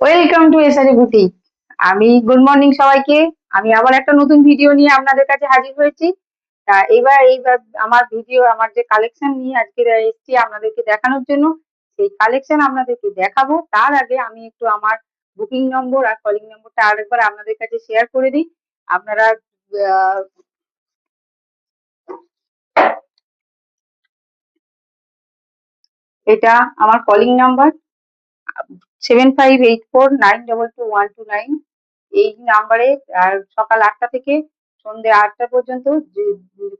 Welcome to SRE boutique. আমি good morning সবাইকে। আমি আবার একটা নতুন ভিডিও নিয়ে আপনাদের কাছে হাজির হয়েছি। এইবার আমার ভিডিও, আমার যে কালেকশন নিয়ে আজকে এসেছি আপনাদেরকে দেখানোর জন্য, সেই কালেকশন আপনাদেরকে দেখাবো। তার আগে আমি একটু আমার বুকিং নম্বর আর কলিং নম্বরটা আরেকবার আপনাদের কাছে শেয়ার করে দিই। আপনারা আহ, এটা আমার কলিং নাম্বার 7584922129। এই নাম্বারে সকাল 8টা থেকে সন্ধ্যে 8টা পর্যন্ত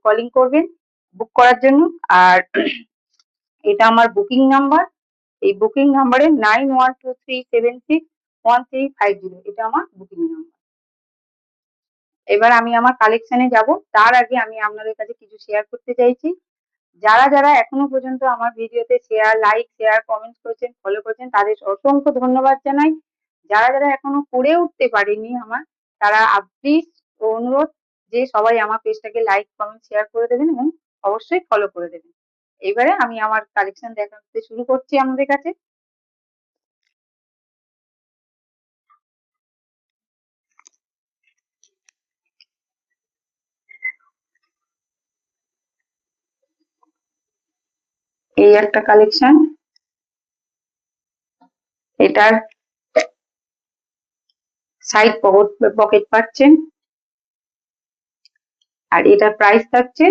কলিং করবেন বুক করার জন্য। আর এটা আমার বুকিং নাম্বার। এই বুকিং নাম্বারে 9123761350, এটা আমার বুকিং নাম্বার। এবার আমি আমার কালেকশনে যাব, তার আগে আমি আপনাদের কাছে কিছু শেয়ার করতে চাইছি। যারা যারা এখনো পর্যন্ত আমার ভিডিওতে শেয়ার কমেন্ট করেছেন, ফলো করেছেন, তাদের অসংখ্য ধন্যবাদ জানাই। যারা যারা এখনো করে উঠতে পারেনি আমার, তারা প্লিজ অনুরোধ যে সবাই আমার পেজটাকে লাইক কমেন্ট শেয়ার করে দেবেন এবং অবশ্যই ফলো করে দেবেন। এবারে আমি আমার কালেকশন দেখাতে শুরু করছি আমাদের কাছে। এই একটা কালেকশন, এটার সাইড পকেট পাচ্ছেন, আর এটার প্রাইস থাকছে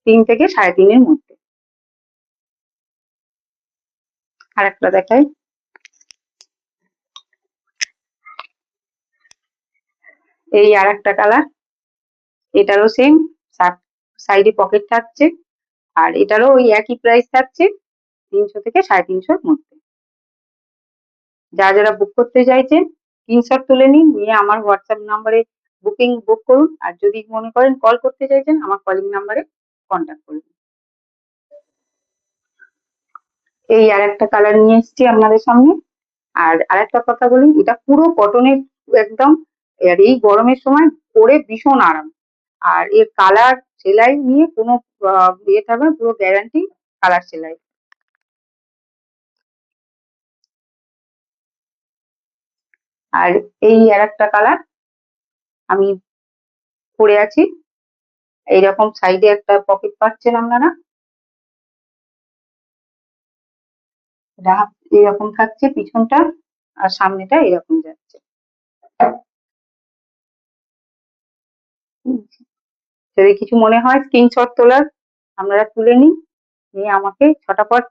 3 থেকে 3.5-এর মধ্যে। আর একটা দেখাই, এই আর একটা কালার, এটারও সেম সাইডে পকেট থাকছে, আর এটারও ওই একই প্রাইস থাকছে 300 থেকে 350-এর মধ্যে। যারা যারা বুক করতে চাইছেন স্ক্রিনশট তুলে নিন, নিয়ে আমার হোয়াটসঅ্যাপ নাম্বারে বুক করুন। আর যদি মনে করেন কল করতে চাইছেন, আমার কলিং নাম্বারে কন্ট্যাক্ট করুন। এই আর একটা কালার নিয়ে এসেছি আপনাদের সামনে। আর আরেকটা কথা বলি, এটা পুরো কটনের একদম। আর এই গরমের সময় পরে ভীষণ আরাম। আর এর কালার সেলাই নিয়ে কোনো ইয়ে থাকবে না, পুরো গ্যারান্টি কালার সেলাই। আর এই আর একটা কালার আমি পরে আছি, এইরকম সাইডে একটা পকেট পাচ্ছেন আপনারা, এরকম থাকছে পিছনটা, আর সামনেটা এরকম যাচ্ছে। যদি কিছু মনে হয় স্ক্রিনশট তোলার, আপনারা তুলে নিন, নিয়ে আমাকে ছটাপট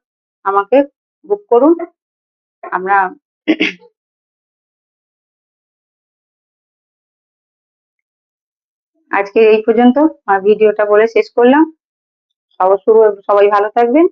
আমাকে বুক করুন। আমরা আজকে এই পর্যন্ত আমার ভিডিওটা বলে শেষ করলাম। সবাই ভালো থাকবেন।